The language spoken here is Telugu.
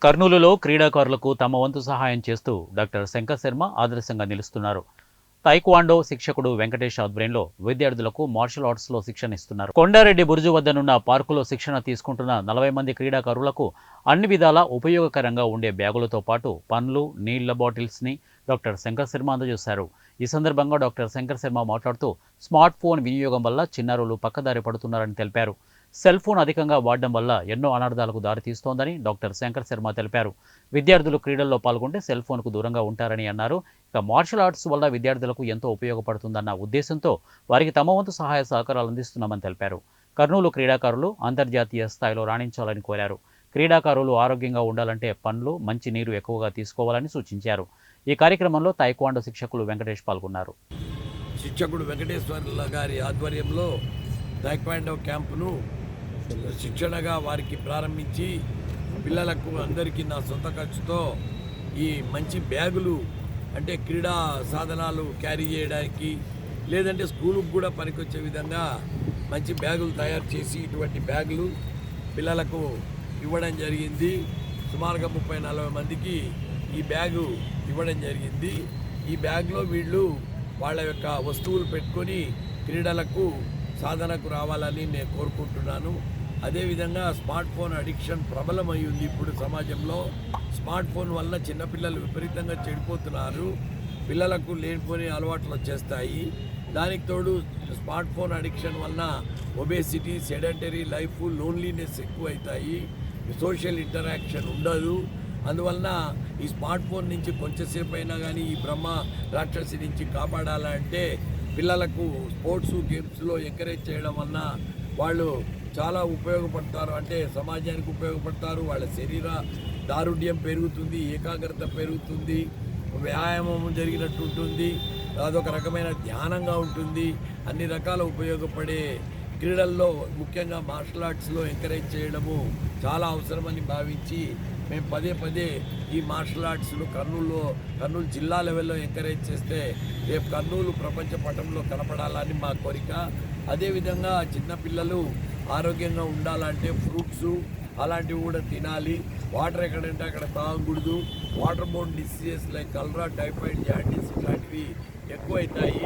కర్నూలులో క్రీడాకారులకు తమ వంతు సహాయం చేస్తూ డాక్టర్ శంకర్ శర్మ ఆదర్శంగా నిలుస్తున్నారు. తైక్వాండో శిక్షకుడు వెంకటేష్ ఆధ్వర్యంలో విద్యార్థులకు మార్షల్ ఆర్ట్స్లో శిక్షణ ఇస్తున్నారు. కొండారెడ్డి బురుజు వద్దనున్న పార్కులో శిక్షణ తీసుకుంటున్న 40 మంది క్రీడాకారులకు అన్ని విధాలా ఉపయోగకరంగా ఉండే బ్యాగులతో పాటు పండ్లు, నీళ్ల బాటిల్స్ని డాక్టర్ శంకర్ శర్మ అందజేశారు. ఈ సందర్భంగా డాక్టర్ శంకర్ శర్మ మాట్లాడుతూ స్మార్ట్ ఫోన్ వినియోగం వల్ల చిన్నారులు పక్కదారి పడుతున్నారని తెలిపారు. సెల్ ఫోన్ అధికంగా వాడడం వల్ల ఎన్నో అనర్థాలకు దారితీస్తోందని డాక్టర్ శంకర్ శర్మ తెలిపారు. విద్యార్థులు క్రీడల్లో పాల్గొంటే సెల్ ఫోన్కు దూరంగా ఉంటారని అన్నారు. ఇక మార్షల్ ఆర్ట్స్ వల్ల విద్యార్థులకు ఎంతో ఉపయోగపడుతుందన్న ఉద్దేశంతో వారికి తమ వంతు సహాయ సహకారాలు అందిస్తున్నామని తెలిపారు. కర్నూలు క్రీడాకారులు అంతర్జాతీయ స్థాయిలో రాణించాలని కోరారు. క్రీడాకారులు ఆరోగ్యంగా ఉండాలంటే పండ్లు, మంచి నీరు ఎక్కువగా తీసుకోవాలని సూచించారు. ఈ కార్యక్రమంలో తైక్వాండో శిక్షకులు వెంకటేష్ పాల్గొన్నారు. శిక్షకుడు వెంకటేశ్వర్ల గారి ఆధ్వర్యంలో తైక్వాండో క్యాంపును శిక్షణగా వారికి ప్రారంభించి పిల్లలకు అందరికీ నా సొంత ఖర్చుతో ఈ మంచి బ్యాగులు అంటే క్రీడా సాధనాలు క్యారీ చేయడానికి లేదంటే స్కూలుకు కూడా పనికొచ్చే విధంగా మంచి బ్యాగులు తయారు చేసి ఇటువంటి బ్యాగులు పిల్లలకు ఇవ్వడం జరిగింది. సుమారుగా 30-40 మందికి ఈ బ్యాగు ఇవ్వడం జరిగింది. ఈ బ్యాగ్లో వీళ్ళు వాళ్ళ యొక్క వస్తువులు పెట్టుకొని క్రీడలకు సాధనకు రావాలని నేను కోరుకుంటున్నాను. అదేవిధంగా స్మార్ట్ ఫోన్ అడిక్షన్ ప్రబలమై ఉంది. ఇప్పుడు సమాజంలో స్మార్ట్ ఫోన్ వల్ల చిన్నపిల్లలు విపరీతంగా చెడిపోతున్నారు. పిల్లలకు లేనిపోని అలవాట్లు వచ్చేస్తాయి. దానికి తోడు స్మార్ట్ ఫోన్ అడిక్షన్ వలన ఒబేసిటీ, సెడెంటరీ లైఫ్, లోన్లీనెస్ ఎక్కువవుతాయి. సోషల్ ఇంటరాక్షన్ ఉండదు. అందువలన ఈ స్మార్ట్ ఫోన్ నుంచి కొంచెంసేపు అయినా కానీ ఈ బ్రహ్మ రాక్షసి నుంచి కాపాడాలంటే పిల్లలకు స్పోర్ట్స్ గేమ్స్లో ఎంకరేజ్ చేయడం వలన వాళ్ళు చాలా ఉపయోగపడతారు. అంటే సమాజానికి ఉపయోగపడతారు. వాళ్ళ శరీర దారుఢ్యం పెరుగుతుంది, ఏకాగ్రత పెరుగుతుంది, వ్యాయామం జరిగినట్టు ఉంటుంది, అదొక రకమైన ధ్యానంగా ఉంటుంది. అన్ని రకాల ఉపయోగపడే క్రీడల్లో ముఖ్యంగా మార్షల్ ఆర్ట్స్లో ఎంకరేజ్ చేయడము చాలా అవసరమని భావించి మేము పదే ఈ మార్షల్ ఆర్ట్స్ను కర్నూలు జిల్లా లెవెల్లో ఎంకరేజ్ చేస్తే రేపు కర్నూలు ప్రపంచ పటంలో కనపడాలని మా కోరిక. అదేవిధంగా చిన్నపిల్లలు ఆరోగ్యంగా ఉండాలంటే ఫ్రూట్స్ అలాంటివి కూడా తినాలి. వాటర్ ఎక్కడంటే అక్కడ తాగకూడదు. వాటర్ బోర్న్ డిసీజెస్ లైక్ కలరా, టైఫాయిడ్, జాండీస్ ఇలాంటివి ఎక్కువవుతాయి.